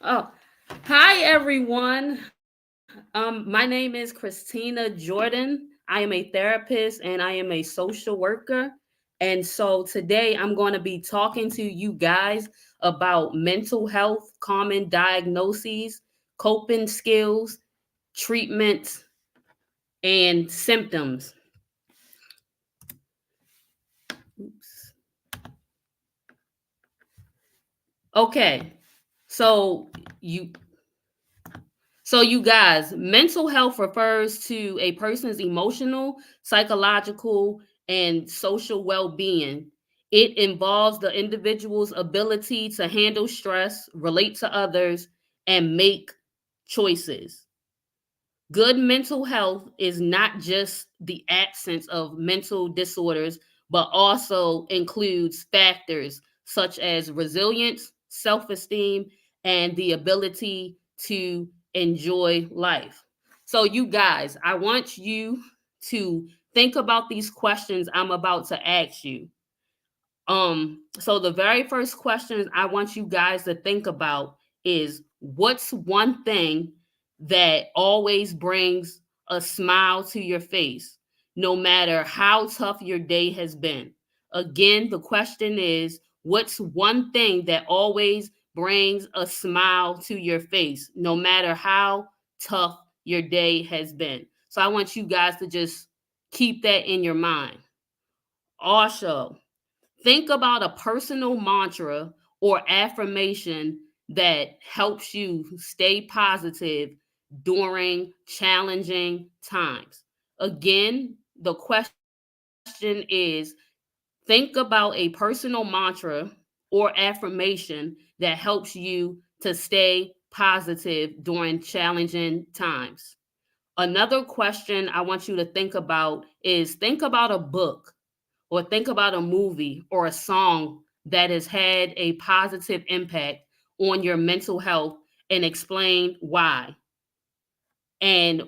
Oh, hi everyone. My name is Christina Jordan. I am a therapist and I am a social worker. And so today I'm going to be talking to you guys about mental health, common diagnoses, coping skills, treatments, and symptoms. Oops. Okay. So you you guys, mental health refers to a person's emotional, psychological, and social well-being. It involves the individual's ability to handle stress, relate to others, and make choices. Good mental health is not just the absence of mental disorders, but also includes factors such as resilience, self esteem, and the ability to enjoy life. So, you guys, I want you to think about these questions I'm about to ask you. So the very first question I want you guys to think about is what's one thing that always brings a smile to your face, no matter how tough your day has been? Again, the question is what's one thing that always brings a smile to your face, no matter how tough your day has been? So I want you guys to just keep that in your mind. Also, think about a personal mantra or affirmation that helps you stay positive during challenging times. Again, the question is think about a personal mantra or affirmation that helps you to stay positive during challenging times. Another question I want you to think about is think about a book or think about a movie or a song that has had a positive impact on your mental health and explain why. And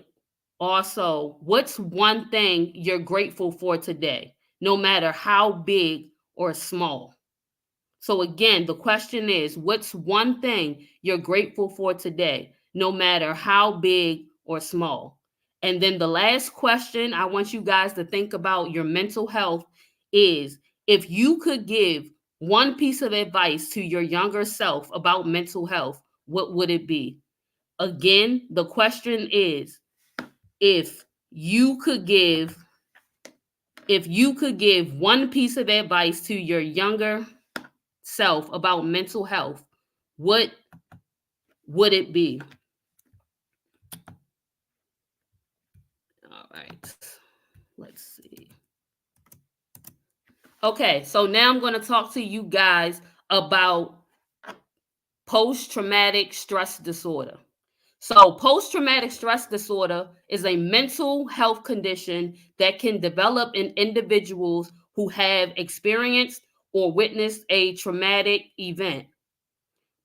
also, what's one thing you're grateful for today, no matter how big or small? So, again, the question is what's one thing you're grateful for today, no matter how big or small? And then the last question I want you guys to think about your mental health is if you could give one piece of advice to your younger self about mental health, what would it be? Again, the question is if you could give one piece of advice to your younger self about mental health, what would it be? All right, let's see. Okay, so now I'm going to talk to you guys about post traumatic stress disorder. So, post traumatic stress disorder is a mental health condition that can develop in individuals who have experienced or witnessed a traumatic event.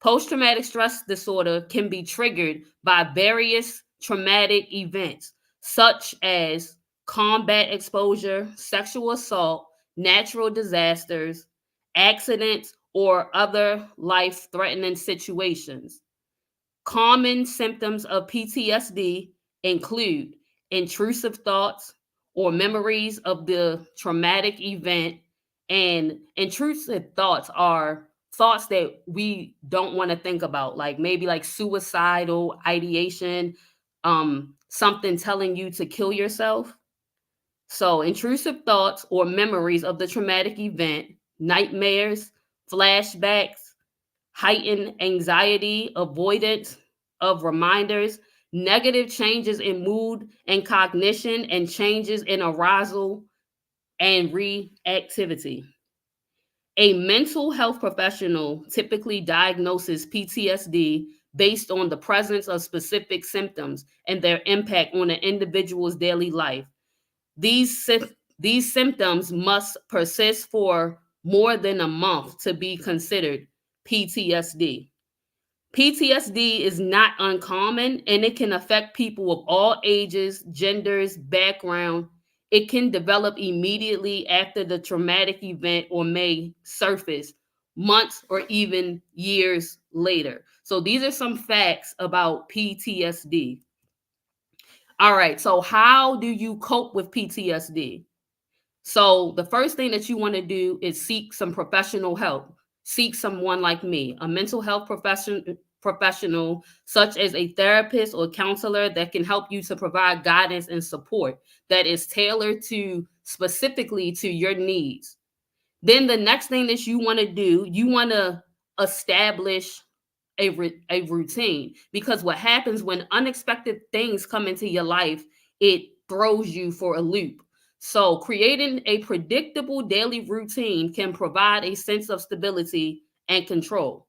Post traumatic stress disorder can be triggered by various traumatic events, such as combat exposure, sexual assault, natural disasters, accidents, or other life threatening situations. Common symptoms of PTSD include intrusive thoughts or memories of the traumatic event. And intrusive thoughts are thoughts that we don't want to think about, like maybe like suicidal ideation, something telling you to kill yourself. So, intrusive thoughts or memories of the traumatic event, nightmares, flashbacks, heightened anxiety, avoidance of reminders, negative changes in mood and cognition, and changes in arousal and reactivity. A mental health professional typically diagnoses PTSD based on the presence of specific symptoms and their impact on an individual's daily life. These symptoms must persist for more than a month to be considered PTSD. PTSD is not uncommon and it can affect people of all ages, genders, background. It can develop immediately after the traumatic event or may surface months or even years later. So these are some facts about PTSD. All right, so how do you cope with PTSD? So the first thing that you want to do is seek some professional help. Seek someone like me, a mental health professional such as a therapist or counselor that can help you to provide guidance and support that is tailored to specifically to your needs. Then the next thing that you want to do, you want to establish a routine, because what happens when unexpected things come into your life, it throws you for a loop. So creating a predictable daily routine can provide a sense of stability and control.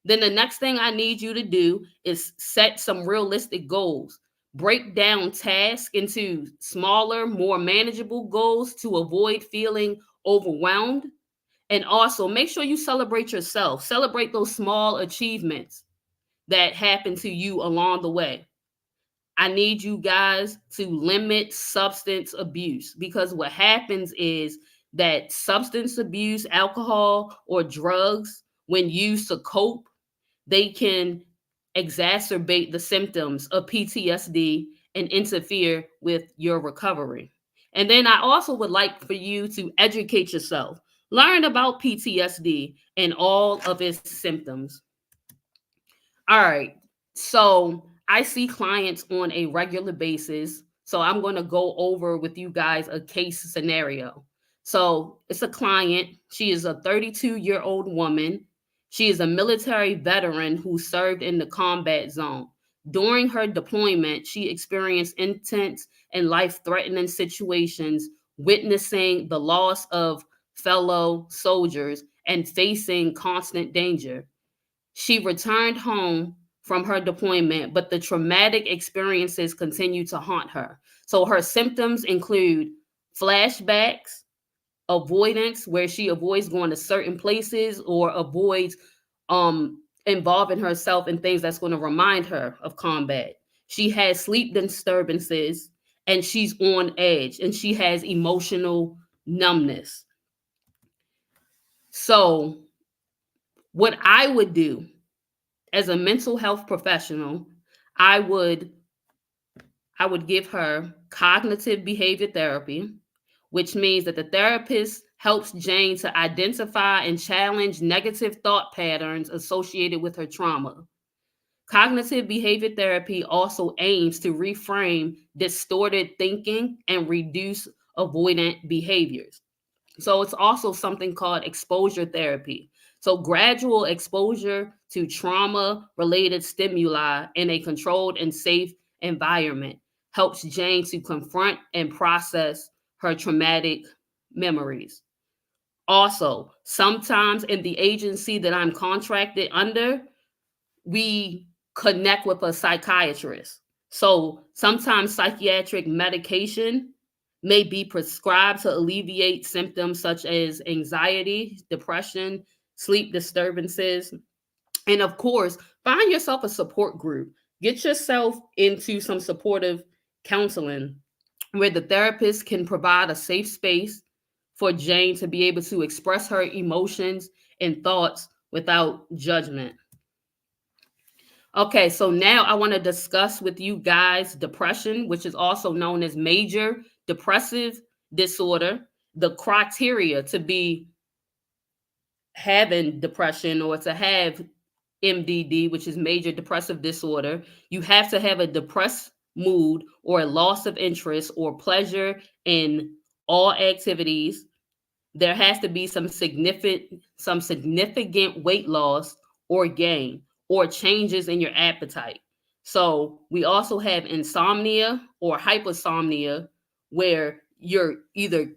Then the next thing I need you to do is set some realistic goals. Break down tasks into smaller, more manageable goals to avoid feeling overwhelmed. And also make sure you celebrate yourself. Celebrate those small achievements that happen to you along the way. I need you guys to limit substance abuse, because what happens is that substance abuse, alcohol, or drugs, when used to cope, they can exacerbate the symptoms of PTSD and interfere with your recovery. And then I also would like for you to educate yourself. Learn about PTSD and all of its symptoms. All right. So I see clients on a regular basis. So I'm going to go over with you guys a case scenario. So it's a client. She is a 32-year-old woman. She is a military veteran who served in the combat zone. During her deployment, she experienced intense and life threatening situations, witnessing the loss of fellow soldiers and facing constant danger. She returned home from her deployment, but the traumatic experiences continue to haunt her. So her symptoms include flashbacks, avoidance, where she avoids going to certain places or avoids involving herself in things that's going to remind her of combat. She has sleep disturbances, and she's on edge, and she has emotional numbness. So what I would do as a mental health professional, I would I would give her cognitive behavior therapy, which means that the therapist helps Jane to identify and challenge negative thought patterns associated with her trauma. Cognitive behavior therapy also aims to reframe distorted thinking and reduce avoidant behaviors. So it's also something called exposure therapy. So gradual exposure to trauma related stimuli in a controlled and safe environment helps Jane to confront and process her traumatic memories. Also, sometimes in the agency that I'm contracted under, we connect with a psychiatrist. So sometimes psychiatric medication may be prescribed to alleviate symptoms such as anxiety, depression, sleep disturbances. And of course, find yourself a support group. Get yourself into some supportive counseling where the therapist can provide a safe space for Jane to be able to express her emotions and thoughts without judgment. Okay, so now I want to discuss with you guys depression, which is also known as major depressive disorder. The criteria to be having depression or to have MDD, which is major depressive disorder, you have to have a depressed mood or a loss of interest or pleasure in all activities. There has to be some significant weight loss or gain or changes in your appetite. So we also have insomnia or hypersomnia, where you're either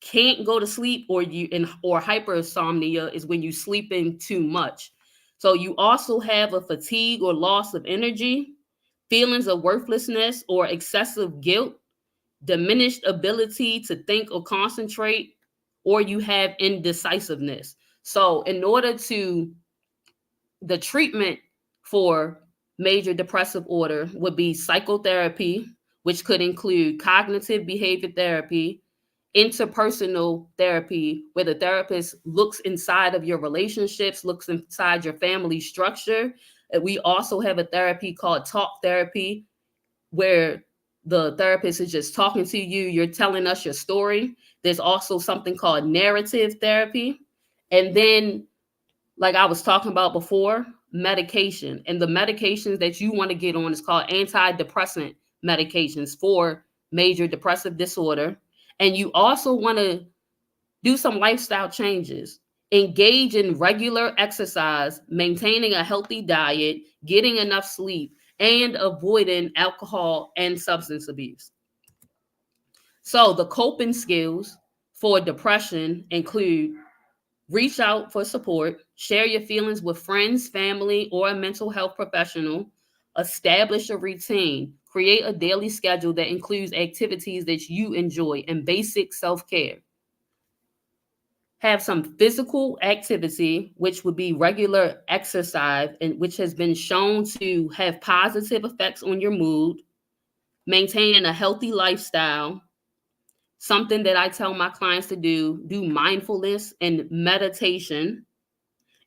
can't go to sleep, or hypersomnia is when you sleeping too much. So you also have a fatigue or loss of energy, feelings of worthlessness or excessive guilt, diminished ability to think or concentrate, or you have indecisiveness. So, in order to, the treatment for major depressive order would be psychotherapy, which could include cognitive behavior therapy, interpersonal therapy, where the therapist looks inside of your relationships, looks inside your family structure, We also have a therapy called talk therapy, where the therapist is just talking to you, you're telling us your story. There's also something called narrative therapy. And then, like I was talking about before, medication. And the medications that you want to get on is called antidepressant medications for major depressive disorder. And you also want to do some lifestyle changes. Engage in regular exercise, maintaining a healthy diet, getting enough sleep, and avoiding alcohol and substance abuse. So, the coping skills for depression include: reach out for support, share your feelings with friends, family, or a mental health professional, establish a routine, create a daily schedule that includes activities that you enjoy, and basic self care. Have some physical activity, which would be regular exercise, and which has been shown to have positive effects on your mood. Maintaining a healthy lifestyle, something that I tell my clients to do mindfulness and meditation.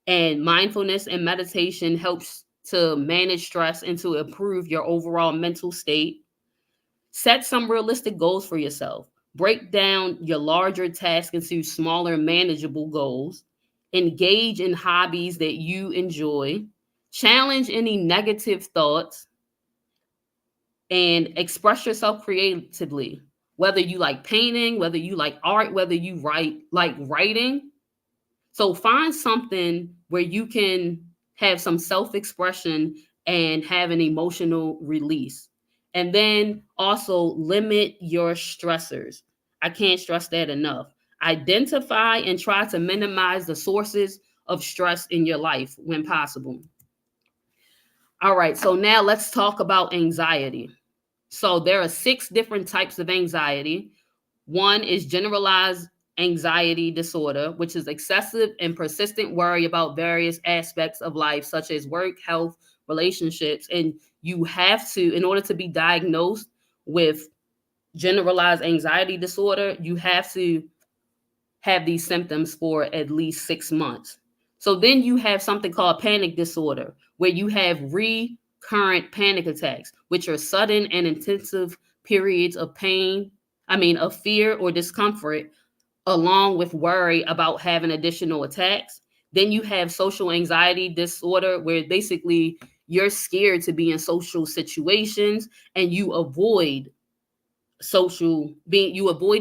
And mindfulness and meditation helps to manage stress and to improve your overall mental state. Set some realistic goals for yourself. Break down your larger task into smaller, manageable goals. Engage in hobbies that you enjoy. Challenge any negative thoughts and express yourself creatively. Whether you like painting, whether you like art, whether you like writing. So find something where you can have some self-expression and have an emotional release. And then also limit your stressors. I can't stress that enough. Identify and try to minimize the sources of stress in your life when possible. All right, so now let's talk about anxiety. So there are 6 different types of anxiety. One is generalized anxiety disorder, which is excessive and persistent worry about various aspects of life, such as work, health, relationships. And you have to, in order to be diagnosed with generalized anxiety disorder, you have to have these symptoms for at least 6 months. So then you have something called panic disorder, where you have recurrent panic attacks, which are sudden and intensive periods of of fear or discomfort, along with worry about having additional attacks. Then you have social anxiety disorder, where basically you're scared to be in social situations and you avoid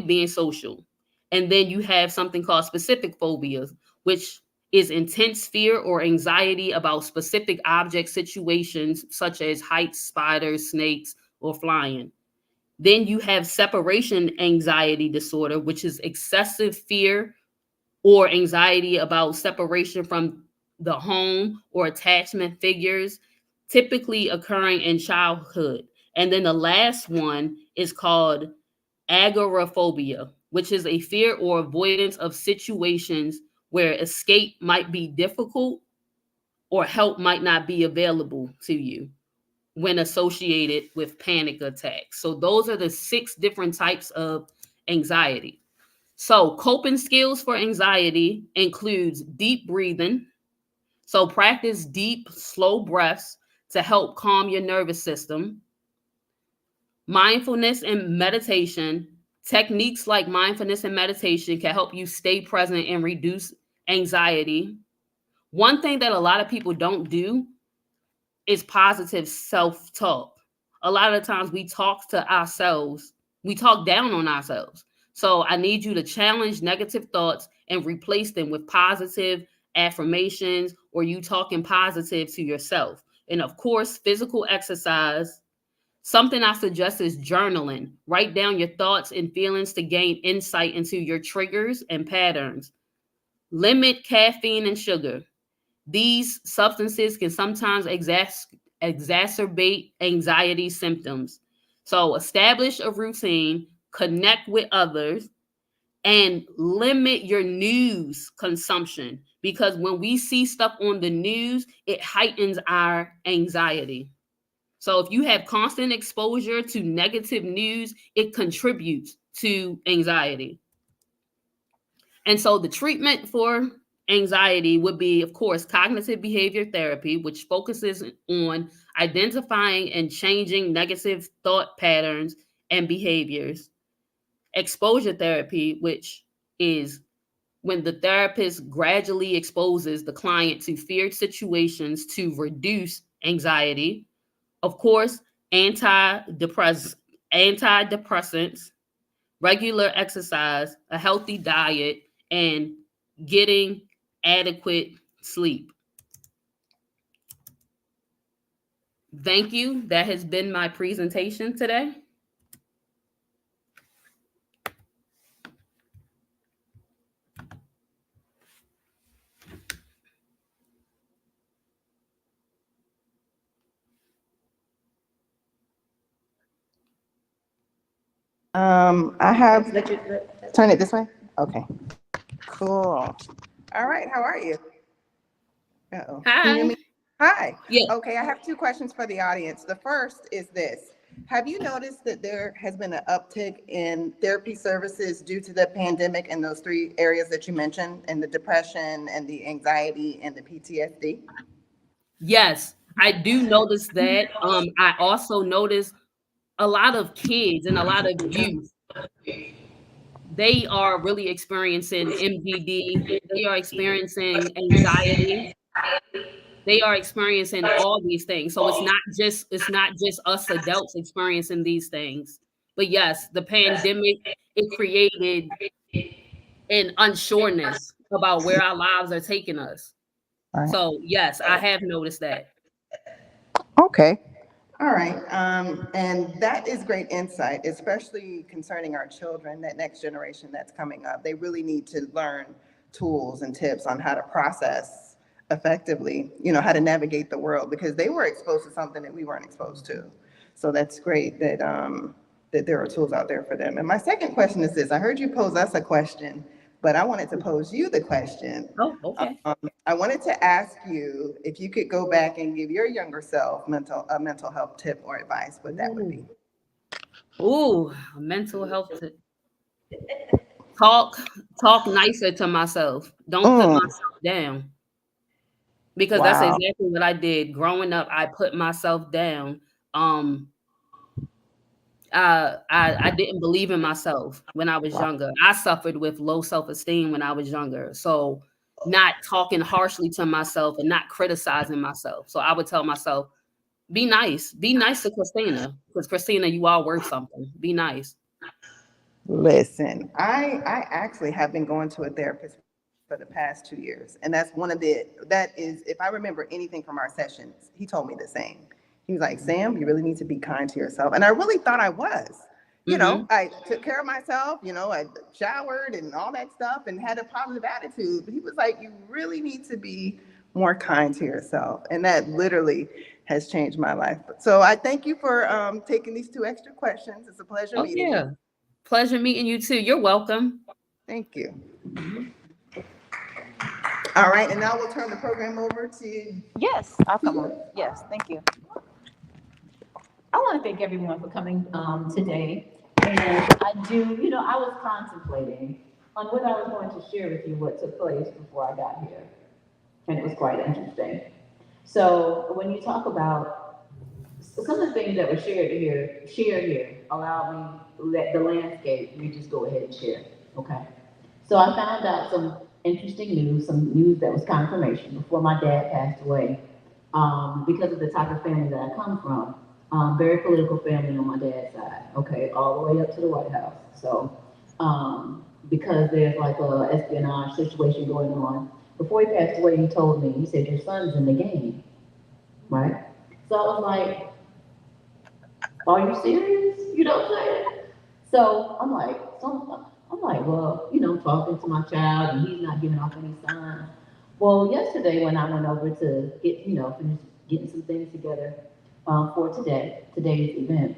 being social. And then you have something called specific phobias, which is intense fear or anxiety about specific object situations such as heights, spiders, snakes, or flying. Then you have separation anxiety disorder, which is excessive fear or anxiety about separation from the home or attachment figures, typically occurring in childhood. And then the last one is called agoraphobia, which is a fear or avoidance of situations where escape might be difficult or help might not be available to you when associated with panic attacks. So those are the 6 different types of anxiety. So coping skills for anxiety includes deep breathing. So practice deep, slow breaths to help calm your nervous system. Mindfulness and meditation. Techniques like mindfulness and meditation can help you stay present and reduce anxiety. One thing that a lot of people don't do is positive self-talk. A lot of the times we talk to ourselves, we talk down on ourselves. So I need you to challenge negative thoughts and replace them with positive affirmations, or you talking positive to yourself. And of course, physical exercise. Something I suggest is journaling. Write down your thoughts and feelings to gain insight into your triggers and patterns. Limit caffeine and sugar. These substances can sometimes exacerbate anxiety symptoms. So establish a routine, connect with others, and limit your news consumption, because when we see stuff on the news, it heightens our anxiety. So if you have constant exposure to negative news, it contributes to anxiety. And so the treatment for anxiety would be, of course, cognitive behavior therapy, which focuses on identifying and changing negative thought patterns and behaviors. Exposure therapy, which is when the therapist gradually exposes the client to feared situations to reduce anxiety. Of course, antidepressants, regular exercise, a healthy diet, and getting adequate sleep. Thank you. That has been my presentation today. I have turn it this way. Okay, cool. All right, how are you? Uh-oh. Can you hear Hi. me? Hi. Yeah. Okay, I have two questions for the audience. The first is this. Have you noticed that there has been an uptick in therapy services due to the pandemic in those three areas that you mentioned, and the depression and the anxiety and the PTSD? Yes, I do notice that. I also notice a lot of kids and a lot of youth, they are really experiencing MDD. They are experiencing anxiety. They are experiencing all these things. So it's not just us adults experiencing these things. But yes, the pandemic, it created an unsureness about where our lives are taking us. All right. So yes, I have noticed that. Okay. All right. And that is great insight, especially concerning our children, that next generation that's coming up. They really need to learn tools and tips on how to process effectively, how to navigate the world, because they were exposed to something that we weren't exposed to. So that's great that there are tools out there for them. And my second question is this. I heard you pose us a question, but I wanted to pose you the question. Oh, okay. I wanted to ask you if you could go back and give your younger self a mental health tip or advice, what that would be. Ooh, ooh, mental health. Talk, talk nicer to myself. Don't put Mm, myself down, because that's wow. exactly what I did growing up. I put myself down. Um, I didn't believe in myself when I was Wow. younger. I suffered with low self-esteem when I was younger. So not talking harshly to myself and not criticizing myself. So I would tell myself, be nice. Be nice to Christina. Because Christina, you are worth something. Be nice. Listen, I actually have been going to a therapist for the past 2 years, and that is, if I remember anything from our sessions, he told me the same. He was like, Sam, you really need to be kind to yourself. And I really thought I was. Mm-hmm. I took care of myself, I showered and all that stuff and had a positive attitude. But he was like, you really need to be more kind to yourself. And that literally has changed my life. So I thank you for taking these two extra questions. It's a pleasure Oh meeting you. yeah. Pleasure meeting you too. You're welcome. Thank you. Mhm. All right, and now we'll turn the program over to. Yes, I'll come on. Yes, thank you. I want to thank everyone for coming today. And I do, I was contemplating on what I was going to share with you what took place before I got here. And it was quite interesting. So when you talk about some of the things that were shared here, allow me let the landscape, we just go ahead and share. Okay. So I found out some interesting news, some news that was confirmation before my dad passed away, because of the type of family that I come from. Very political family on my dad's side, okay, all the way up to the White House. So, because there's like a espionage situation going on. Before he passed away, he told me, he said, your son's in the game, right? So I was like, are you serious? You know what I'm saying? So I'm like, well, talking to my child, and he's not giving off any signs. Well, yesterday when I went over to finish getting some things together for today's event,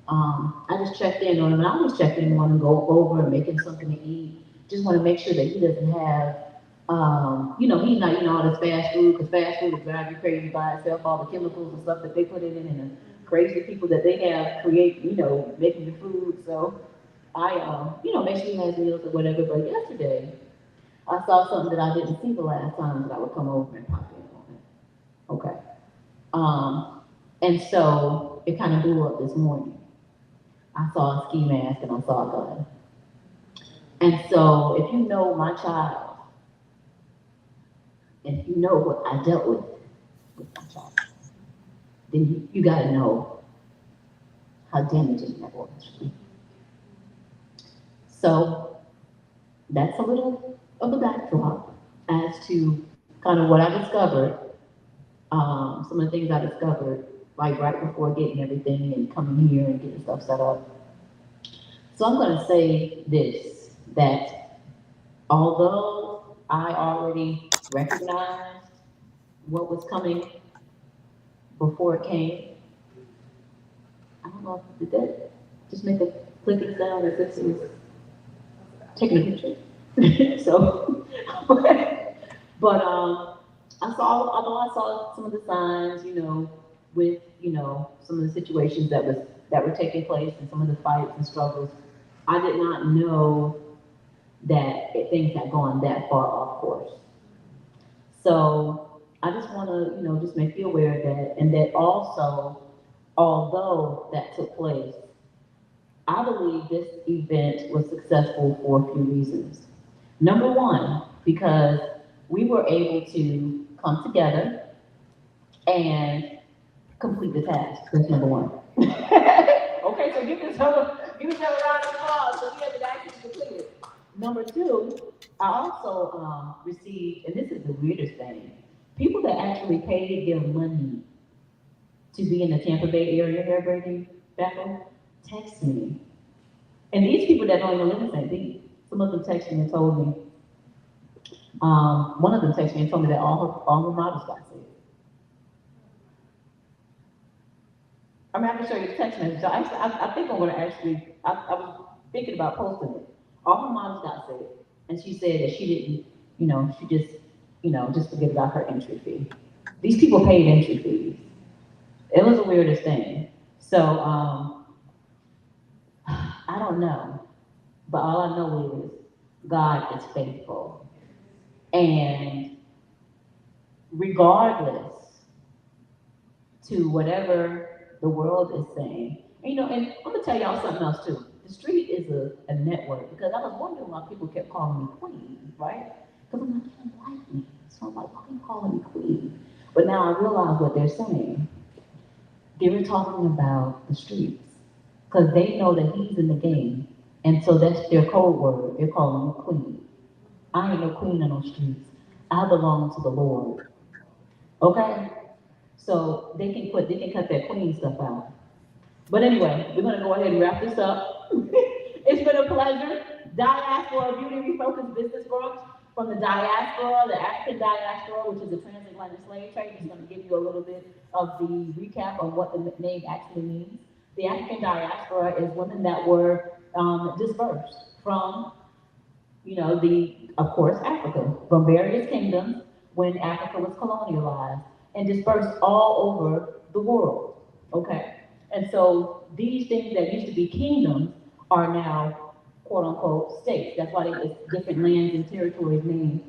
I just checked in on him, and I always check in on him, go over and make him something to eat. Just want to make sure that he doesn't have, he's not eating all this fast food, because fast food will drive you crazy by itself, all the chemicals and stuff that they put in it, and the crazy people that they have create, making the food. So I, make sure he has meals or whatever. But yesterday, I saw something that I didn't see the last time that I would come over and pop in on it. Okay. And so it kind of blew up this morning. I saw a ski mask and I saw a gun. And so if you know my child, and if you know what I dealt with my child, then you got to know how damaging that was. So that's a little of a backdrop as to kind of what I discovered, some of the things I discovered, like right before getting everything and coming here and getting stuff set up. So I'm going to say this, that although I already recognized what was coming before it came, I don't know, did that just make a clicking sound as if it was taking a picture? So, but although I saw some of the signs, with, some of the situations that were taking place and some of the fights and struggles, I did not know that things had gone that far off course. So I just want to, just make you aware of that, and that also, although that took place, I believe this event was successful for a few reasons. Number one, because we were able to come together and complete the task. That's number one. Okay, so give yourself a round of applause. So we have it actually completed. Number two, I also received, and this is the weirdest thing, people that actually paid their money to be in the Tampa Bay area hair braiding battle text me. And these people that don't even live in St. Pete, some of them texted me and told me, one of them texted me and told me that all her models got sick. I mean, I can show you the text message. So I think I'm going to actually, I was thinking about posting it. All her moms got sick, and she said that she didn't, she just forget about her entry fee. These people paid entry fees. It was the weirdest thing. So, I don't know, but all I know is God is faithful. And regardless to whatever the world is saying, and I'm gonna tell y'all something else too. The street is a network, because I was wondering why people kept calling me queen, right? Because I'm like, you don't like me. So I'm like, why are you calling me queen? But now I realize what they're saying. They were talking about the streets, because they know that he's in the game, and so that's their code word. They're calling me queen. I ain't no queen in those streets. I belong to the Lord. Okay? So they can cut that queen stuff out. But anyway, we're gonna go ahead and wrap this up. It's been a pleasure. Diaspora Beauty Refocus Business Brunch from the Diaspora, the African Diaspora, which is the transatlantic slave trade. Is going to give you a little bit of the recap on what the name actually means. The African Diaspora is women that were dispersed from, of course, Africa, from various kingdoms when Africa was colonialized and dispersed all over the world. Okay? And so these things that used to be kingdoms are now, quote unquote, states. That's why it's different lands and territories named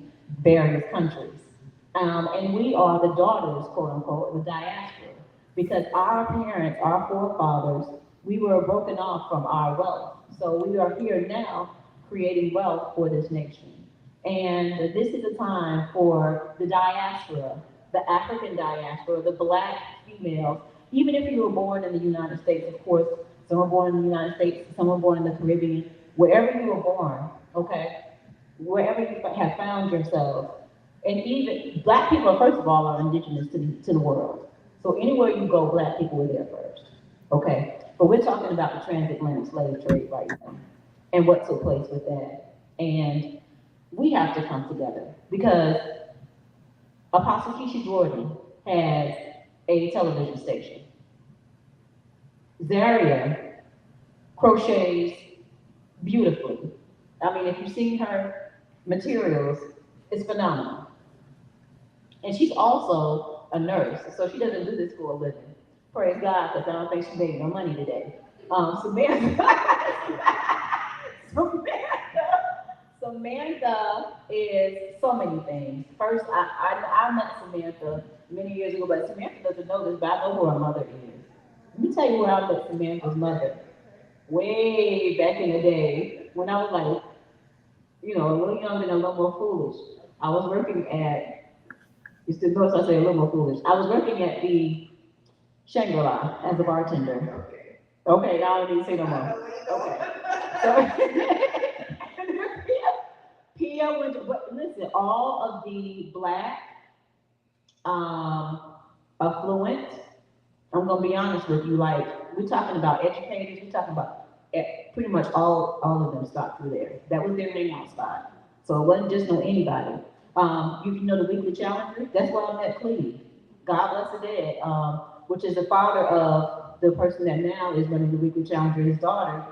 various countries. And we are the daughters, quote unquote, of the diaspora, because our parents, our forefathers, we were broken off from our wealth. So we are here now creating wealth for this nation. And this is a time for the diaspora, the African diaspora, the black females, even if you were born in the United States, of course, some were born in the United States, some were born in the Caribbean, wherever you were born, okay, wherever you have found yourself, and even black people, first of all, are indigenous to the world. So anywhere you go, black people were there first, okay? But we're talking about the transatlantic slave trade right now and what took place with that. And we have to come together because Apostle Keisha Jordan has a television station. Zaria crochets beautifully. I mean, if you've seen her materials, it's phenomenal. And she's also a nurse, so she doesn't do this for a living. Praise God, because I don't think she made no money today. Samantha, Samantha is so many things. First, I met Samantha many years ago, but Samantha doesn't know this, but I know who her mother is. Let me tell you where I met Samantha's mother. Way back in the day, when I was like, a little younger and a little more foolish. I was working at, you still notice I say a little more foolish. I was working at the Shangri-La as a bartender. Okay, now I don't need to say no more. Okay. So, Pia went, but listen, all of the black, um, affluent, I'm gonna be honest with you, like, we're talking about educators, we're talking about pretty much all of them stopped through there. That was their main out spot. So it wasn't just no anybody. You know the Weekly Challenger? That's where I met Cleve. God bless the dead, which is the father of the person that now is running the Weekly Challenger, his daughter.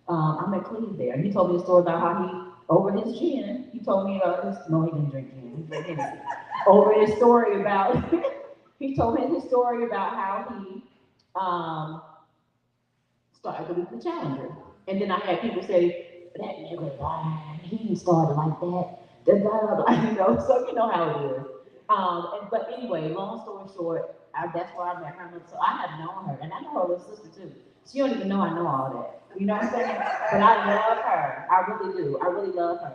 I met Cleve there. He told me a story about how he, over his gin, he told me about his, no, he didn't drink gin, he drank Hennessy. Over his story about, he told me his story about how he started the Weekly Challenger. And then I had people say, that nigga lied, he didn't start it like that. Blah, blah, blah, so you know how it is. But anyway, long story short, that's where I met her. So I have known her, and I know her little sister too. She don't even know I know all that. You know what I'm saying? But I love her. I really do. I really love her.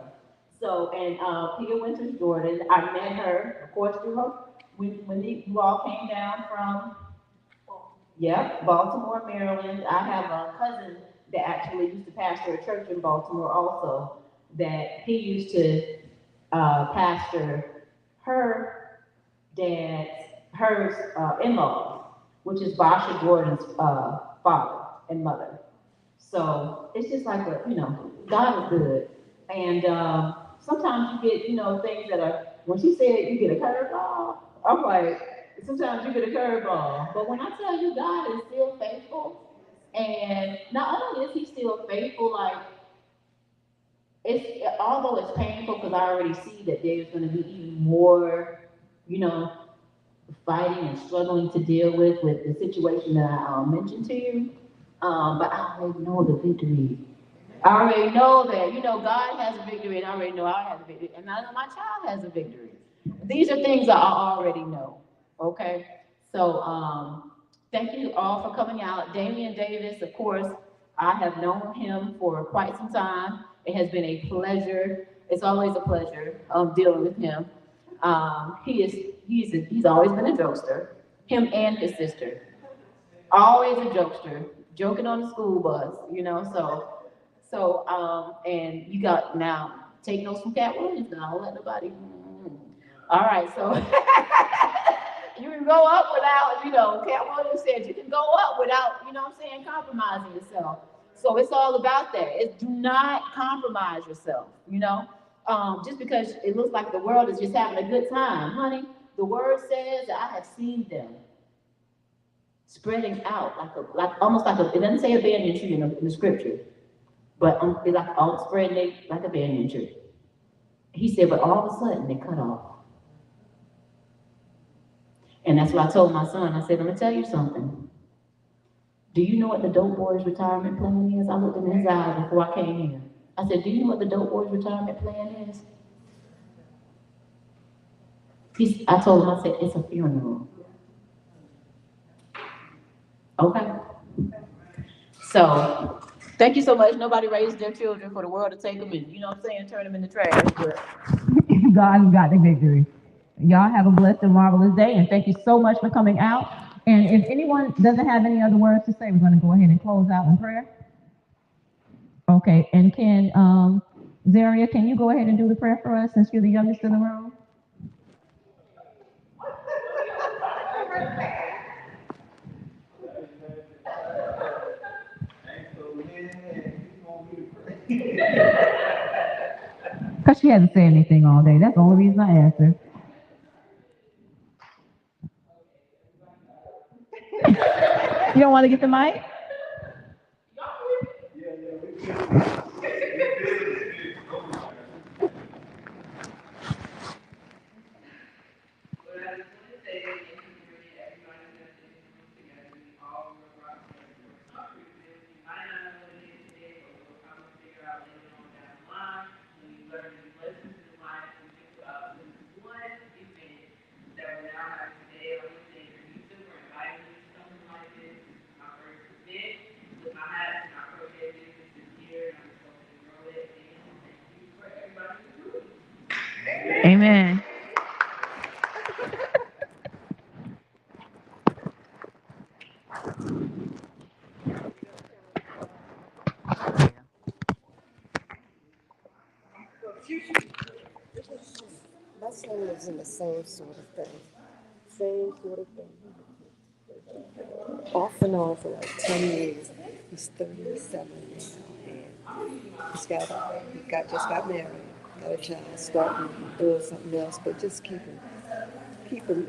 So, and Peter Winters Jordan, I met her, of course, through her when you all came down from, yep, Baltimore, Maryland. I have a cousin that actually used to pastor a church in Baltimore also, that he used to pastor her dad's, her in-laws, which is Basha Jordan's father and mother. So it's just like God is good. And sometimes you get, things that are, when she said you get a curveball, I'm like, sometimes you get a curveball. But when I tell you God is still faithful, and not only is he still faithful, like, although it's painful because I already see that there's going to be even more, you know, fighting and struggling to deal with the situation that I mentioned to you. But I already know the victory. I already know that, God has a victory, and I already know I have a victory, and I know my child has a victory. These are things that I already know. Okay? So, thank you all for coming out. Damian Davis, of course, I have known him for quite some time. It has been a pleasure. It's always a pleasure dealing with him. He's always been a jokester. Him and his sister, always a jokester, joking on the school bus. And you got now take notes from Cat Williams. Now don't let nobody. All right, so you can go up without, Cat Williams said you can go up without, what I'm saying, compromising yourself. So it's all about that. Do not compromise yourself, just because it looks like the world is just having a good time, honey. The word says that I have seen them spreading out like almost like it doesn't say a banyan tree in the scripture, but it's like all spreading like a banyan tree. He said, but all of a sudden they cut off. And that's what I told my son. I said, I'm gonna tell you something. Do you know what the dope boy's retirement plan is? I looked in his eyes before I came here. I said, do you know what the dope boy's retirement plan is? I told him, I said, it's a funeral. Okay. So, thank you so much. Nobody raised their children for the world to take them and, turn them in the trash. But God got the victory. Y'all have a blessed and marvelous day, and thank you so much for coming out. And if anyone doesn't have any other words to say, we're going to go ahead and close out in prayer. Okay, and Zaria, can you go ahead and do the prayer for us since you're the youngest in the room? Because she hasn't said anything all day. That's the only reason I asked her. You don't want to get the mic? Amen. My son lives in the same sort of thing. Same sort of thing. Off and on for like 10 years. He's 37 now. And just got married, got a child, starting doing something else, but just keep him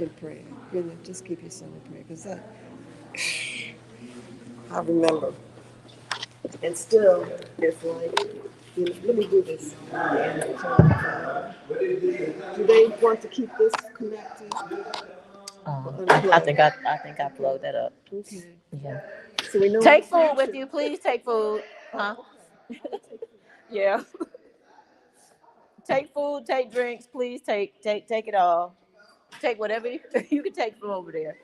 in prayer. Just keep your son in prayer. Because I remember, and still, it's like, let me do this. Do they want to keep this connected? I think I plugged that up. Okay. Yeah. So we know. Take food with you, please. Take food. Huh? Yeah. Take food. Take drinks, please. Take it all. Take whatever you can take from over there.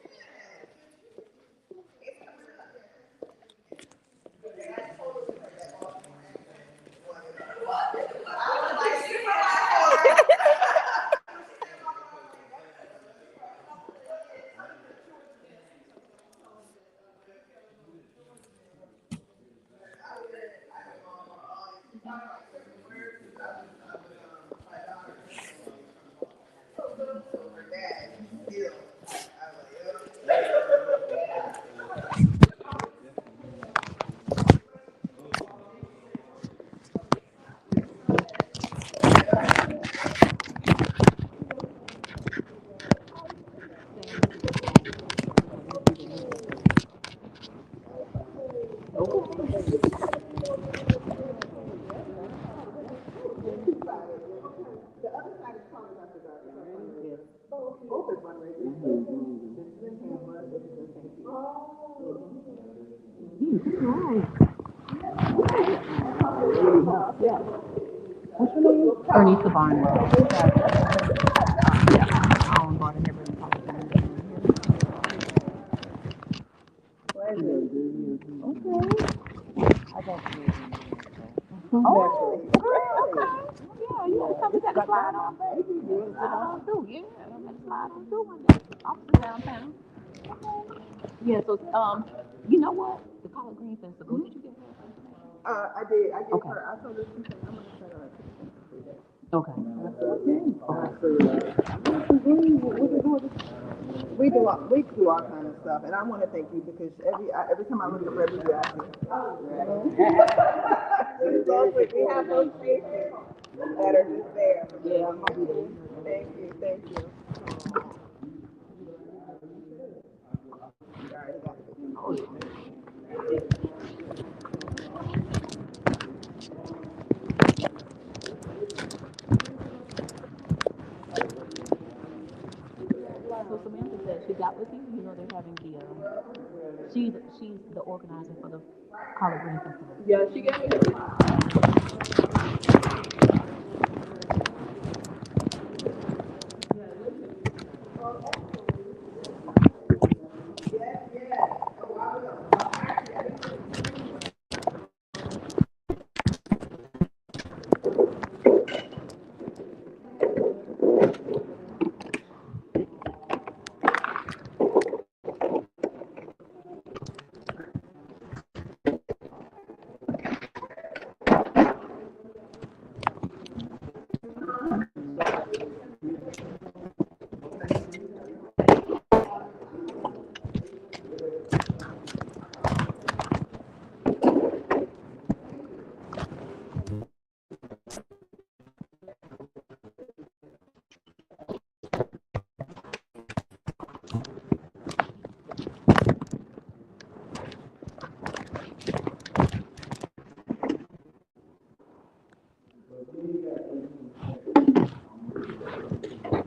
Ernie Sabano. Yeah, so you know what? The collard green festival. Did you get her? I did. I gave Okay. her. I told her she said I'm gonna send her Okay. we do all kind of stuff, and I want to thank you because every time I look at Red Ruby, I see. We have those faces that are just there. Yeah. Thank you. So Samantha said she got with you. You know they're having the she's the organizer for the collard green festival. Yeah, she gave me.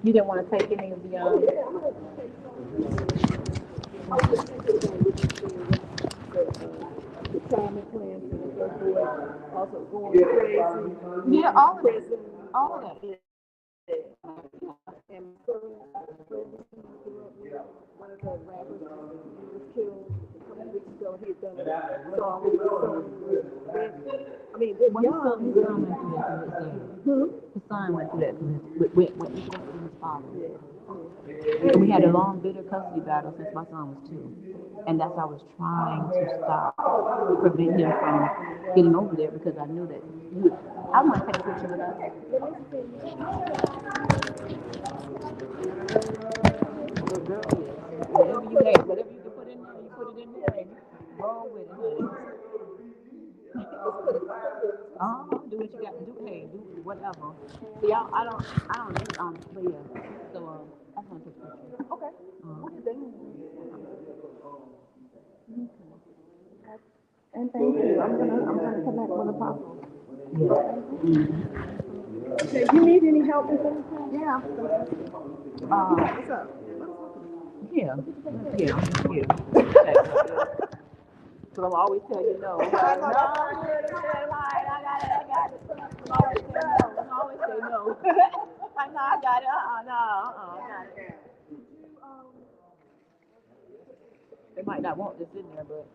You didn't want to take any of the Retirement plans for the first boy, also going crazy. yeah, all of that. And one of the rappers was killed a couple weeks ago. know he had done a song with his son. I mean, Well, they're young. his son went through that through his dad. His son went through that through his father. And we had a long, bitter custody battle since my son was 2. And that's why I was trying to stop, prevent him from getting over there because I knew that he would. I want to take a picture with us. Good girl, yes. Whatever you can put in there, you put it in there and roll with it, honey. Do what you got to do. Hey, do whatever. So y'all, I don't, but yeah. So I just want to take a picture. Okay. And thank you. I'm gonna connect with Apostle. Okay, you need any help with anything? Yeah. What's up? Yeah. So I'm always tell you no. I got it. I'm always say no. I know I got it. I got it. They might not want this in there, but.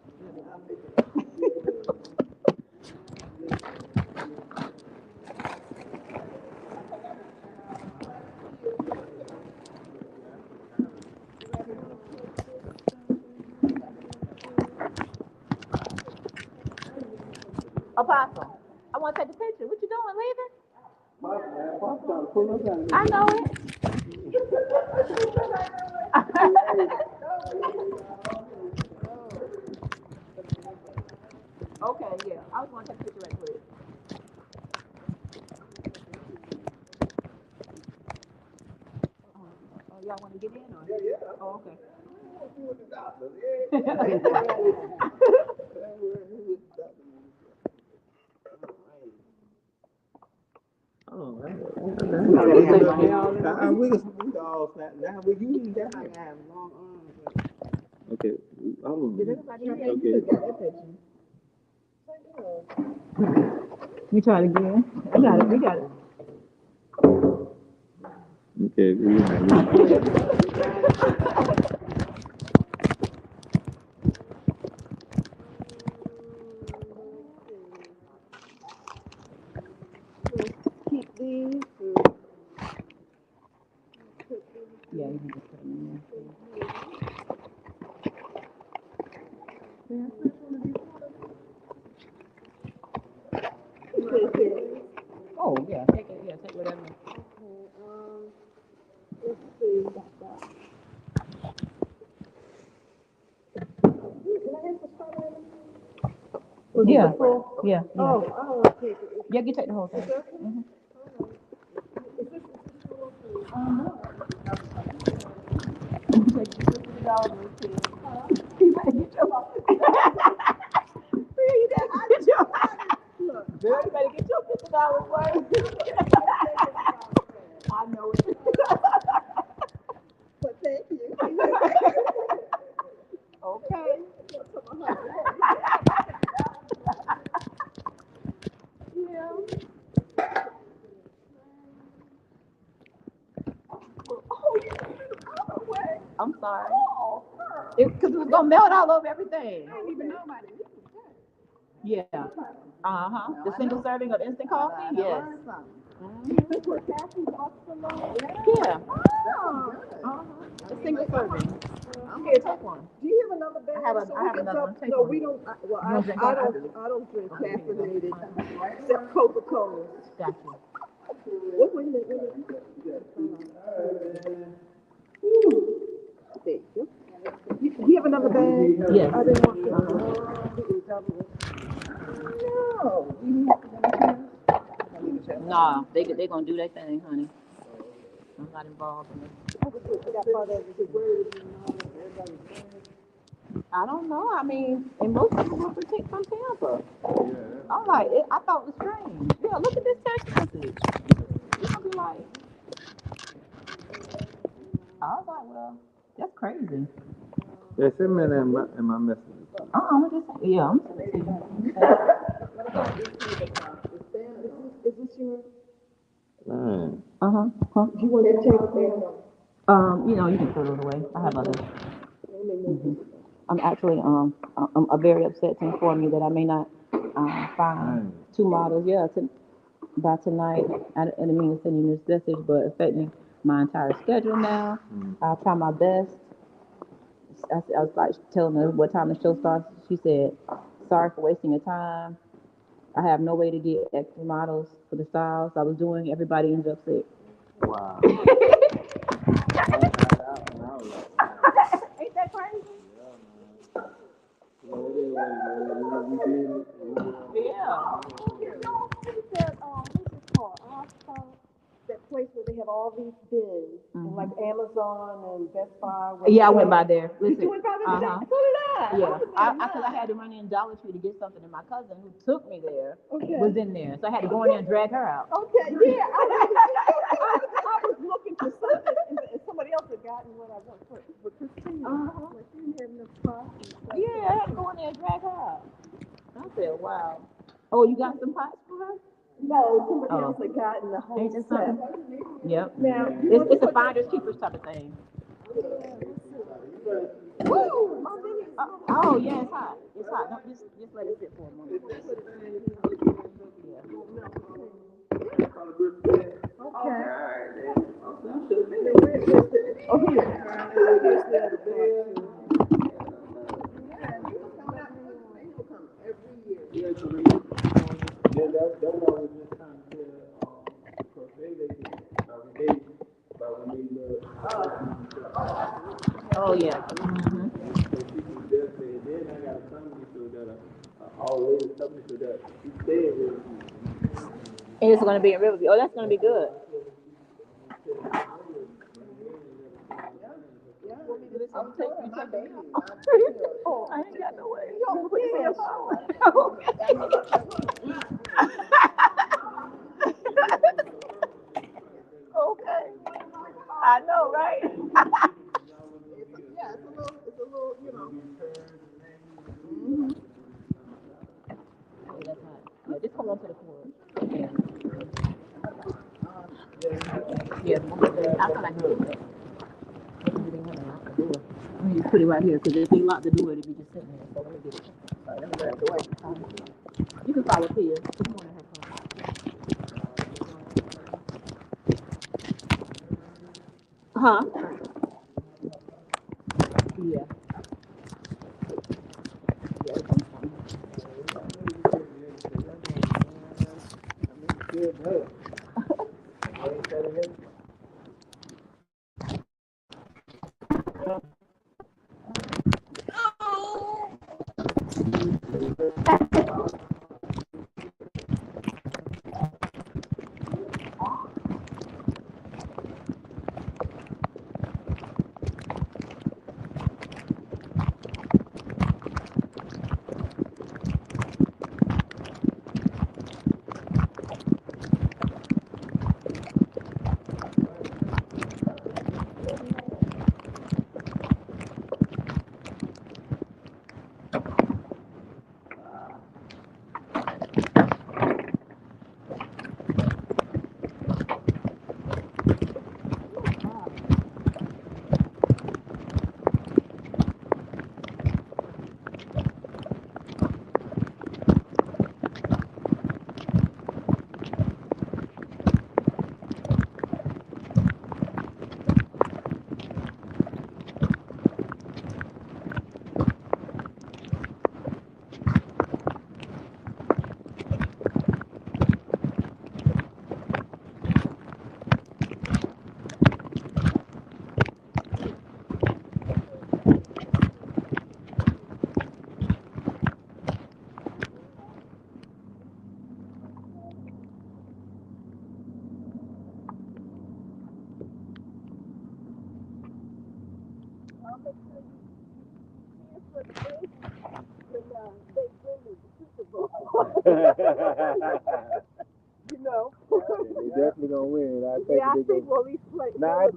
Apostle, I want to take a picture. What you doing, leaving? I know it. Okay, yeah. I was going to take a picture right quick. Oh, y'all want to get in? Or? Yeah. Oh, okay. Okay. Did everybody Okay. get that picture? We try it again. We got it. Okay. Keep these. Yeah, you can just put them in there. Oh, yeah, take it. Yeah, take whatever. Let's see. Yeah. Yeah. Oh, I don't want to take it. Yeah, you take the whole thing. Mm-hmm. Girl, you better get your $50 worth. I know it. But thank you. Okay. I'm sorry. Because it was gonna melt all over everything. I didn't even know about it. Yeah. The single serving of instant coffee. Yes. Yeah. The single serving. Here, take one. Do you have another bag? I have another one. Take No, one. we don't. Well, I don't drink caffeinated except Coca-Cola. Gotcha. Wait a minute. There you go. You have another bag? Yes. I didn't want to. No. Nah, they gonna do their thing, honey. I'm not involved in it. I don't know. I mean, and most people were from Tampa. I'm like, I thought it was strange. Yeah, look at this text message. You're gonna be like, I was like, well, that's crazy. Yeah, send me that in my message. I'm just, yeah, I'm gonna see. Is this your? Man. Huh? Do you want to take a bag? You know, you can throw those away. I have others. Mm-hmm. I'm actually I'm very upset to inform you that I may not find two models. Yeah, by tonight. I didn't mean to send you this message, but affecting my entire schedule now. I'll try my best. I was like telling her what time the show starts. She said, "Sorry for wasting your time. I have no way to get extra models for the styles I was doing. Everybody ends up sick." Wow. Ain't that crazy? Yeah. What's it called? That place where they have all these bins, and like Amazon and Best Buy. Yeah, I went by there. Listen, You went by there? uh-huh. So did I. Yeah, I because I had to run in Dollar Tree to get something, and my cousin who took me there Okay. was in there, so I had to go in there and drag her out. Okay, yeah, I was looking for something, and somebody else had gotten what I want for Christine. Like, she didn't have enough spots and stuff. Yeah, I had to go in there and drag her out. I said, wow. Oh, you got some pots for her? No, somebody else had gotten the whole Ain't this set. something? Yep. Now, It's a finders keepers type of thing. woo, my mini. Oh yeah, it's hot. It's hot. Don't just let it sit for a moment. That's what I was just trying to tell Crochet about when they Oh yeah. so she can just say, then I got a company so that all ladies company so that she stay with me. And it's gonna be in Riverview. Oh, that's gonna be good. I'm taking my baby. Oh, I ain't got no way. You don't put your phone. Okay. I know, right? Yeah, it's a little, you know. Yeah, just hold on to the cord. Yeah, I thought I could do it. I need to put it right here because if they lock the door, it'll be just sitting there. So let me get it. Let me grab the way. You can follow Tia. Good morning, her. Huh? Yeah. You know. They definitely gonna win. I think Yeah, I think we'll at least play. Nah,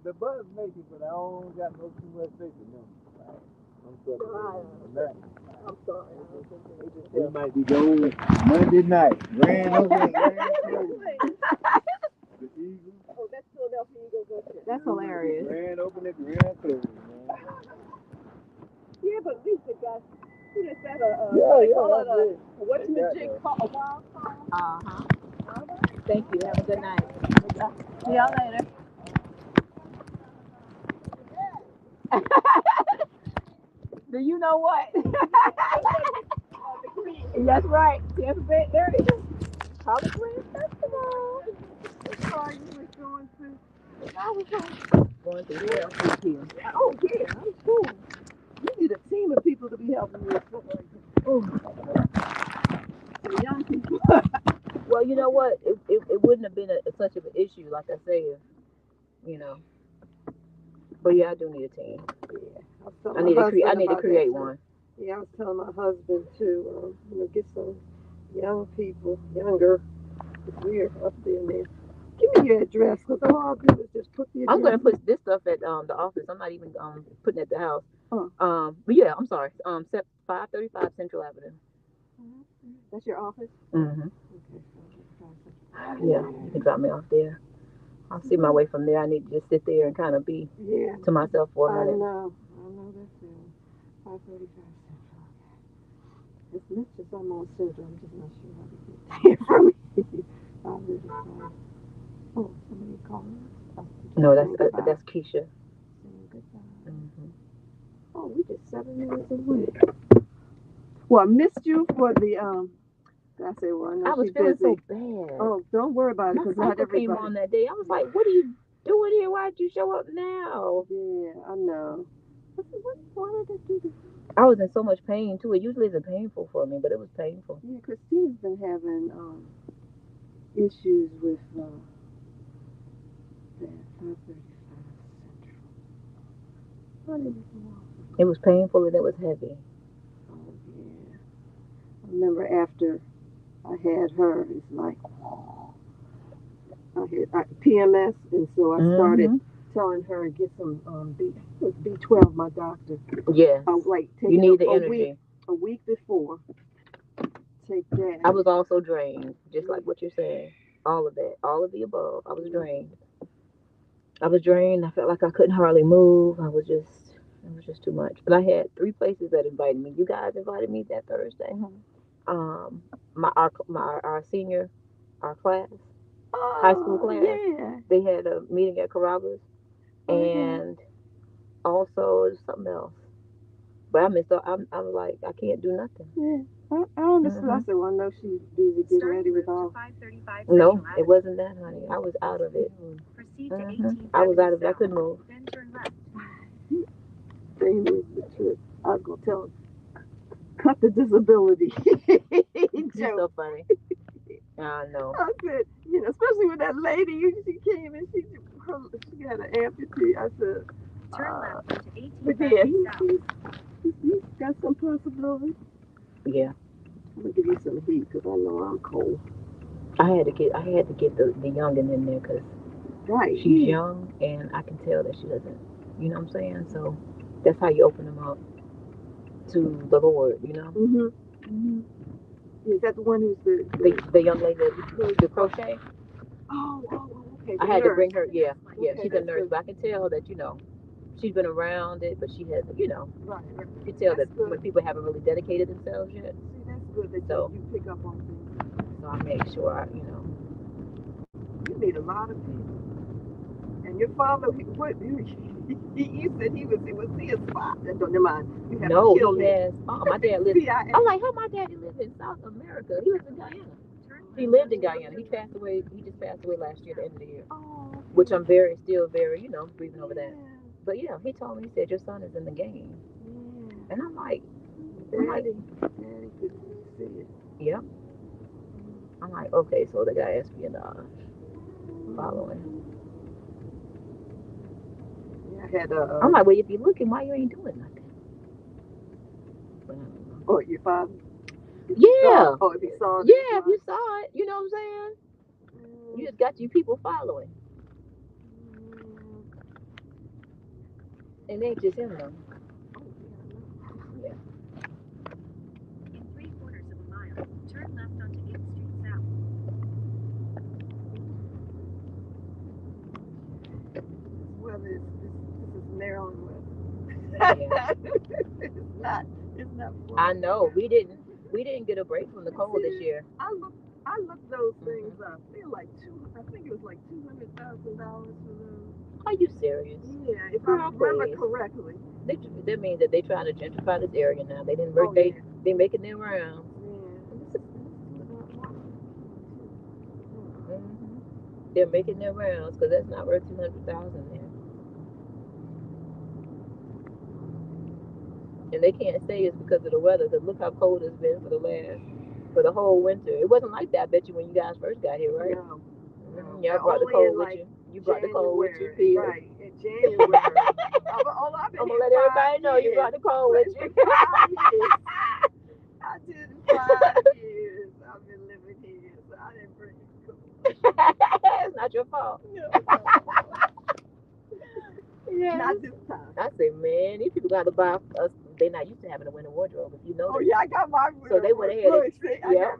the bus make it, but I don't got no too much faith in them. I'm sorry. I'm sorry. They might be going Monday night. Grand opening, grand closing. The Eagles. Oh, that's Philadelphia Eagles. That's hilarious. Grand opening, grand closing, man. Yeah, but at least it got, you just said a whatchamajig call, a wild call. Uh-huh. All right. Thank you. Have a good night. See y'all later. Do you know what? That's right. Tampa Bay area. College Grand Festival. What car you was going to? I was going through hell here. Oh, yeah, I'm cool. You need a team of people to be helping you with stuff like that. Oh, the young people. Well, you know what? It wouldn't have been such of an issue, like I say, if, you know. But yeah, I do need a team. Yeah, I need to create one. Yeah, I was telling my husband to, get some young people, younger. We're up there now. Give me your address, because all I'll do is just put the address. I'm gonna put this stuff at the office. I'm not even putting it at the house. But yeah, I'm sorry. 535 Central Avenue. That's your office? Mm-hmm. Okay. Yeah, you can drop me off there. I'll see my way from there. I need to just sit there and kind of be to myself for a minute. I know that's it. 535 Central. As much as I'm on Central, I'm just not sure how to get there from here. I'll really try. Oh, somebody calling us? No, that's Keisha. Saying goodbye. Mm-hmm. Oh, we just 7 minutes away. Well, I missed you for the I say, well, I know I was she's feeling busy. so bad. Oh, don't worry about it, because My not cycle everybody came on that day. I was like, "What are you doing here? Why'd you show up now?" Yeah, I know. Why did they do this? I was in so much pain too. It usually isn't painful for me, but it was painful. Yeah, Christine's been having issues with that 535 Central. What did it go off? It was painful and it was heavy. Oh yeah. I remember after I had her, it's like I had PMS, and so I started telling her to get some B12. My doctor. Yes. Like You taking need the energy. a week before. Take that. I was also drained, just like what you're saying. All of that, all of the above. I was drained. I felt like I couldn't hardly move. It was just too much. But I had 3 places that invited me. You guys invited me that Thursday. Mm-hmm. Our senior, our class, high school class. Yeah. They had a meeting at Carrabba's, and also something else. But I missed out. I was like, I can't do nothing. Yeah. I understood. I said, well, I know she's busy getting ready with all. No, it wasn't that, honey. I was out of it. I was out of it. I couldn't move. Same is the truth. I was going to tell her, cut the disability. You're so funny. I know. I said, especially with that lady, she came and she had an amputee. I said, but yeah, he's got some possibilities. Yeah. I'm gonna give you some heat, because I know I'm cold. I had to get the youngin in there, because she's young, and I can tell that she doesn't. You know what I'm saying? So that's how you open them up to the Lord. Is that the one who's the young lady that the crochet? Oh, okay. I had to bring her. Yeah, Okay, she's a nurse, but I can tell that she's been around it, but she hasn't. Right. You can tell that when people haven't really dedicated themselves yet. See, that's good that you pick up on things. So I make sure You meet a lot of people, and your father, you said he was his father. Don't mind. You have to kill him. My dad lived. I'm like, how my daddy lived in South America? He lived in Guyana. He lived in Guyana. He passed away. He just passed away last year, at the end of the year. Oh, okay. Which I'm still very, grieving over that. But yeah, he told me, he said, your son is in the game. Yeah. And I'm like, Daddy could see it. Yep. I'm like, okay, so the guy espionage following. Yeah, I had I'm like, well, if you're looking, why you ain't doing nothing? Oh, your father? Yeah. If he saw it. Yeah, if you saw it, you know what I'm saying? You just got your people following. And they ain't just him, though. Yeah. In 3/4 of a mile, turn left onto 8th Street South. Well, this is Maryland weather. It's not fun. I know we didn't get a break from the cold this year. I looked those things up. They're like I think it was like $200,000 for those. Are you serious? Yeah, if I remember correctly. That means that they trying to gentrify this area now. They didn't work. Oh, yeah. They making their rounds. They're making their rounds because that's not worth $200,000 there. And they can't say it's because of the weather. Because look how cold it's been for the whole winter. It wasn't like that, I bet you, when you guys first got here, right? No. Y'all brought the cold with you. You brought the cold with you, Peter. Right, in January. I'm gonna let everybody know you brought the cold with you. 5 years. I did 5 years. I've been living here, so I didn't bring it cold. It's not your fault. No. Yeah. Not this time. I say, man, these people got to buy us. They're not used to having a winter wardrobe, if you know. Oh yeah, I got my winter. So they went ahead. Yeah.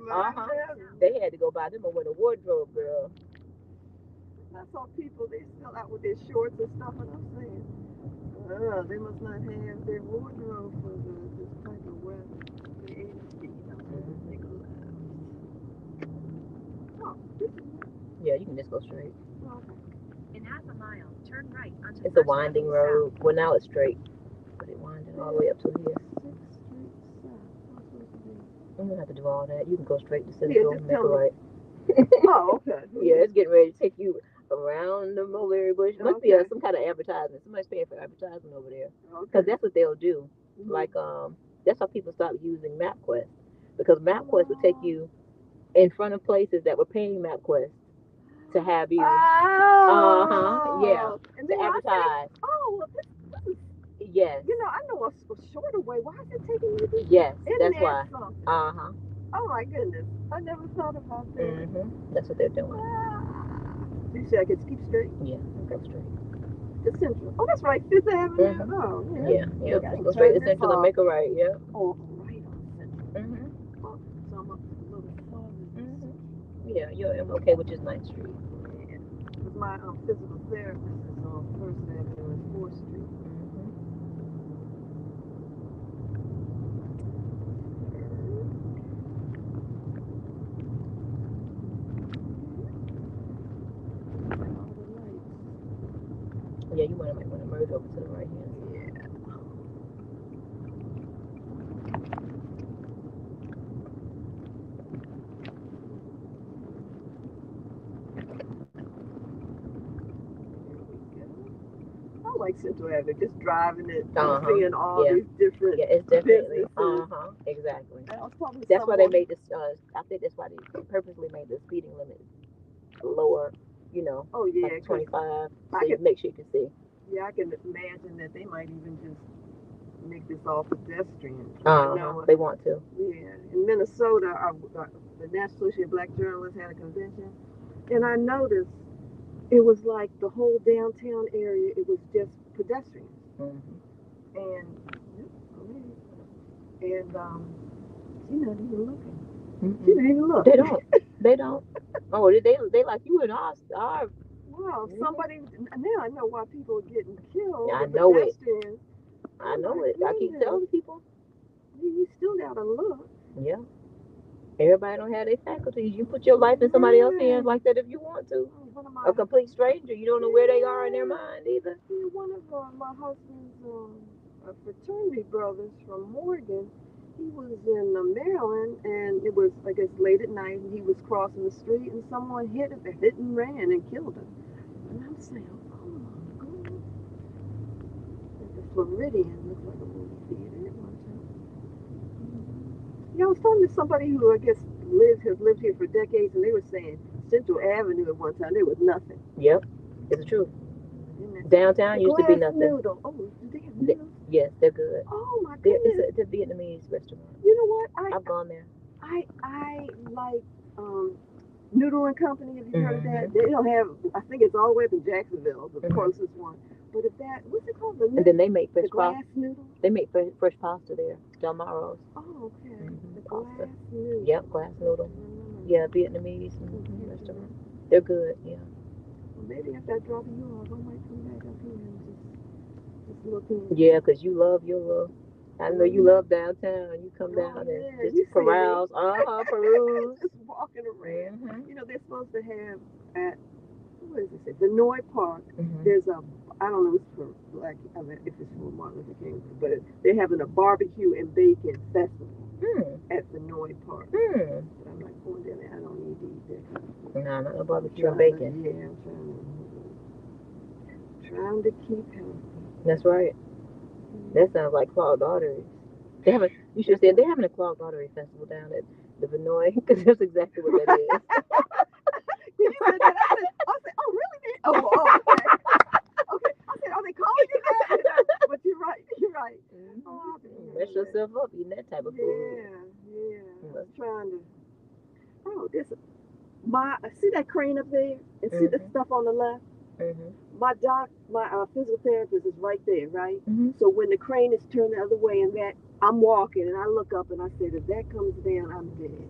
They had to go buy them a winter wardrobe, girl. I saw people, they still out with their shorts and stuff, and I'm saying, they must not have their wardrobe for this type of weather. The 80 feet. Oh, this is yeah, you can just go straight. In half a mile, turn right onto It's a First winding Avenue road. South. Well, now it's straight, but it winding all the way up to here. I'm gonna have to do all that. You can go straight to Central and make a right. Oh, okay. Yeah, it's getting ready to take you around the mulberry bush. Must be some kind of advertisement. Somebody's paying for advertisement over there. Because that's what they'll do. Mhm. Like, that's how people stopped using MapQuest. Because MapQuest would take you in front of places that were paying MapQuest to have you. Yeah. And To then advertise. Well, Yes. you know, I know a shorter way. Why is it taking you this? Yes, Isn't that's that why. something? Oh my goodness. I never thought about that. That's what they're doing. You said I could keep straight? Yeah, go straight. To Central. Oh, that's right. Fifth Avenue. Oh, yeah. Yeah. Go straight to Central and make a right. Yeah. Oh, right on Central. Oh, so I'm up a little farther. Yeah, you're okay, which is 9th Street. Yeah. Because my physical therapist is on First Avenue and 4th Street. Yeah, you might want to merge over to the right hand side. I like Central Avenue, just driving it, seeing all these different it's definitely businesses. Exactly. That's why they made this. I think that's why they purposely made the speeding limit lower. You know, like 25, so you make sure you can see. Yeah, I can imagine that they might even just make this all pedestrian. They want to. Yeah, in Minnesota, the National Association of Black Journalists had a convention, and I noticed it was like the whole downtown area. It was just pedestrians, and she's not even looking. She didn't even look. They don't. They don't. Oh, they like you in our. Wow, somebody, now I know why people are getting killed. I know it. I know it. I keep telling people. You still gotta look. Yeah. Everybody don't have their faculties. You put your life in somebody else's hands like that if you want to. A complete stranger, you don't know where they are in their mind either. One of my husband's fraternity brothers from Morgan, he was in Maryland, and it was, I guess, late at night, and he was crossing the street, and someone hit and ran and killed him. And I'm saying, oh my God. The Floridian looked like a movie theater at one time. Yeah, I was talking to somebody who I guess has lived here for decades, and they were saying Central Avenue at one time there was nothing. Yep, it's true. Downtown used to be nothing. Noodle. Oh, do they have noodles? Yes, they're good. Oh my goodness. It's a Vietnamese restaurant. You know what? I've gone there. I like Noodle and Company. Have you heard of that? They don't have. I think it's all the way up in Jacksonville, the closest one. But if that, what's it called? And then they make fresh glass noodle. They make fresh pasta there. Del Maro's. Oh, okay. The pasta. Glass noodle. Yep, glass noodle. Yeah, Vietnamese restaurant. They're good. Yeah. Well, maybe after I drop you off, I might come back up here and just look in. Yeah, because you love your little I know you love downtown. You come down and Yeah, just you see me. peruse. Peruse. Just walking around. Mhm. You know, they're supposed to have at, what is this, Vinoy Park, Mhm. there's a, I don't know if it's for black, I mean, if it's for Martin Luther King, but they're having a barbecue and bacon festival at Vinoy Park. But I'm not going down there. I don't need to eat that kind of food. No, not no barbecue and Trying to- bacon. Yeah, I'm trying to keep healthy. That's right. That sounds like clogged arteries. They have a. You should say they're having a clogged artery festival down at the Vinoy because that's exactly what that is. When you said that, I said, oh, really? Okay. Okay. I said, are they calling it that? But you're right. You're right. Oh, Mess yourself up eating that type of food. Yeah. I'm trying to. Oh, this. See that crane up there, and see the stuff on the left. My physical therapist is right there, right? So when the crane is turned the other way, and that I'm walking, and I look up, and I said, if that comes down, I'm dead.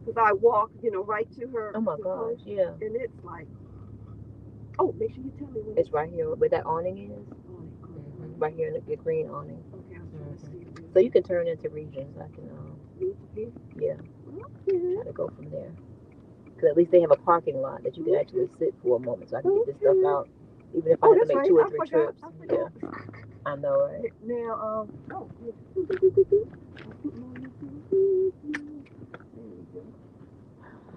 Because I walk, right to her. Oh my gosh, yeah. And it's like, oh, make sure you tell me when it's right here where that awning is. Right here in the green awning. Okay, I'm trying to see it. So you can turn into regions. I can, yeah, try to go from there. Because at least they have a parking lot that you can actually sit for a moment, so I can get this stuff out. Even if I have to make 2 or 3 trips. Yeah, I know, right? Now,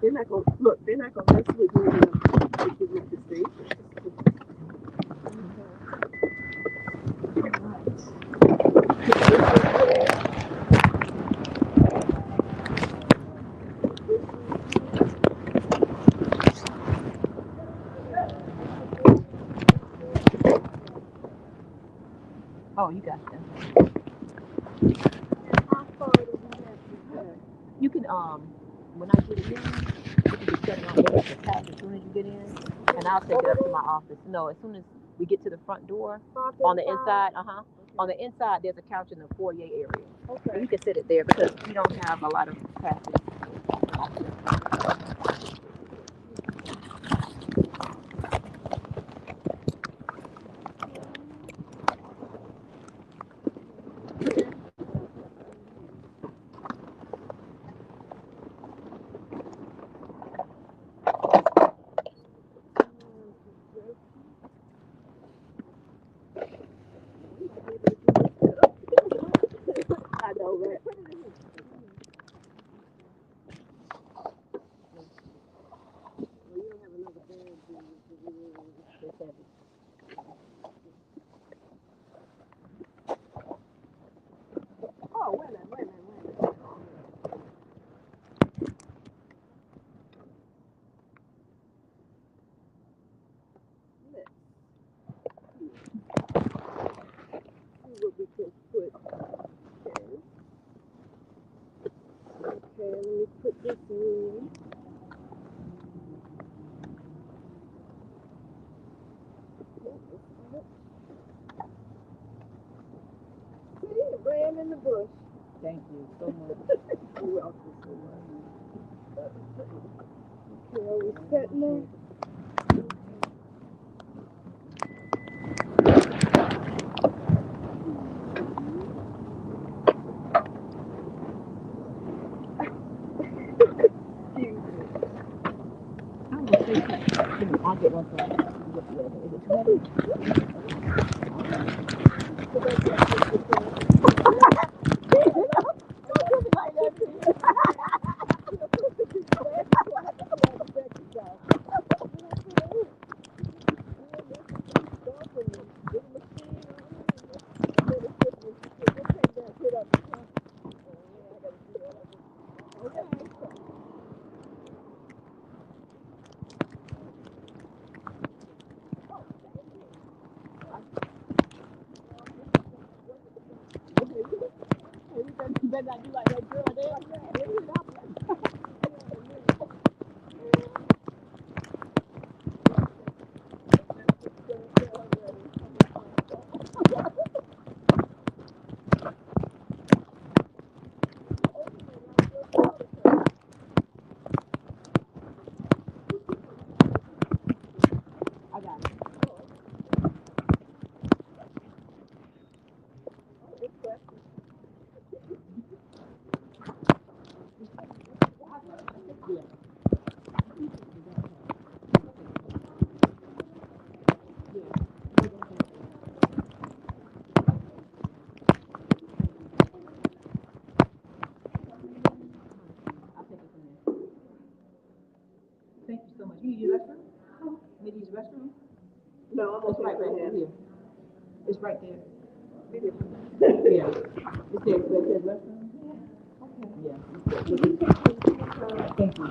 they're not gonna look. They're not gonna mess with me if you make the station. Oh, you got them. How far do we have to go? You can when I get in, you can just shut it on there the tap as soon as you get in, and I'll take it up to my office. No, as soon as we get to the front door, on the inside, on the inside there's a couch in the foyer area. Okay. And you can sit it there because we don't have a lot of capacity. I know, right? Oh, wait a minute. See what we can put. Okay, let me put this in. See, it ran in the bush. Thank you so much. You're welcome so much. Okay, are we setting there? I'll get one for you. You get the other. Is it too heavy? You better not do like that girl there. Thank you so much. You use your restroom? Maybe use the restroom? No, I'm It's okay. right Go ahead. here. It's right there. Yeah. It's there. It says restroom. Yeah. Thank you.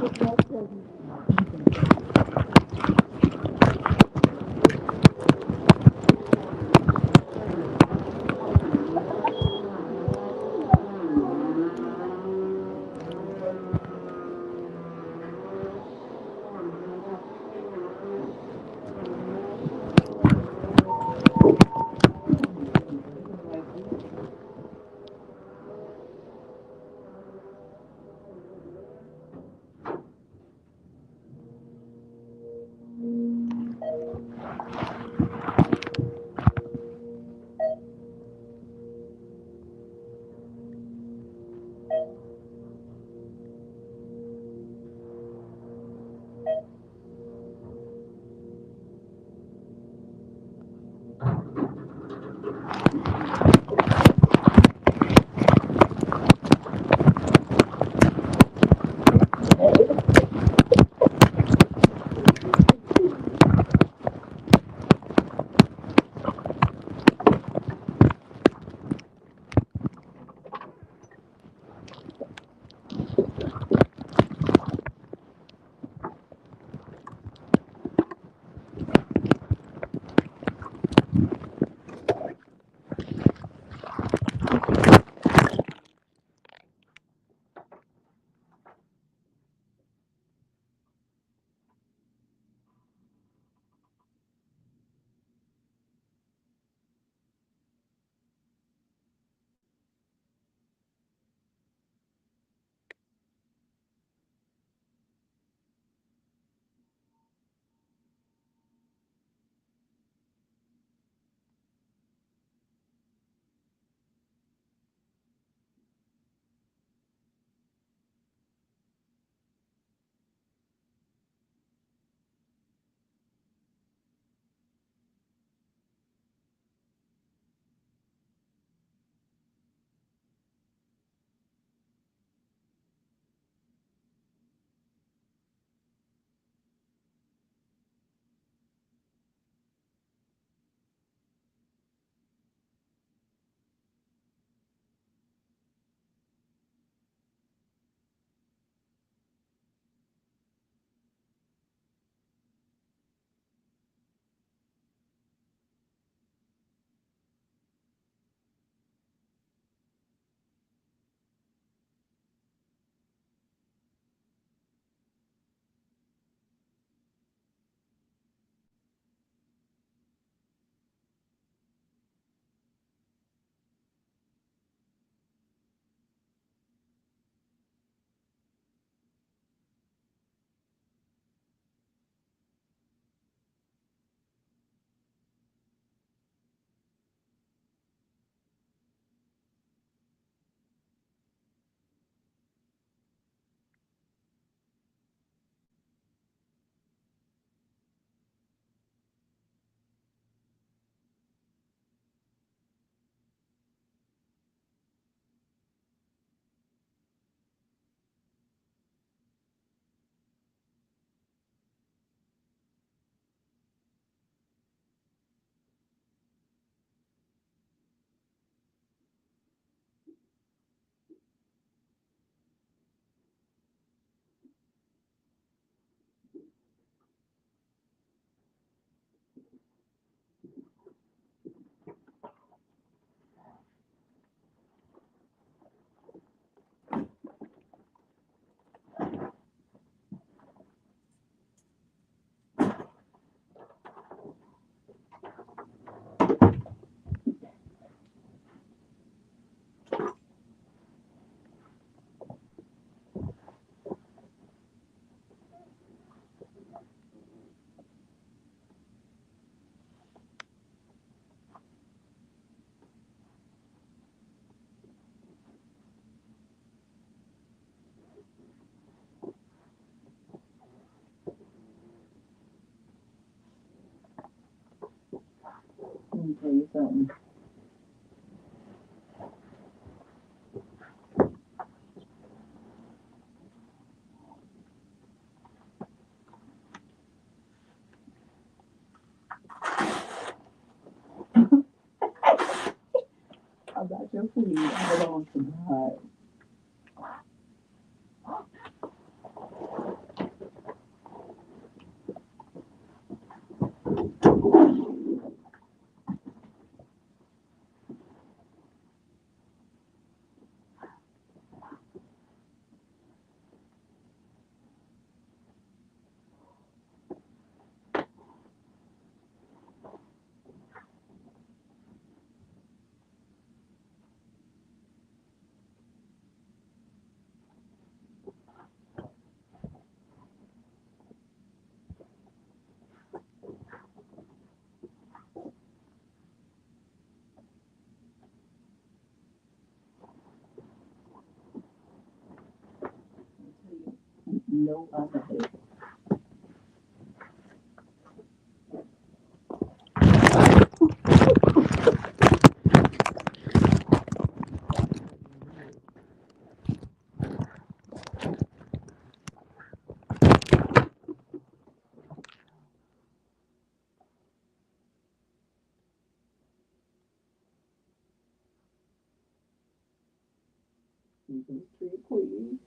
Let me tell you something. queen. I belong to God. No other day. You can treat queen.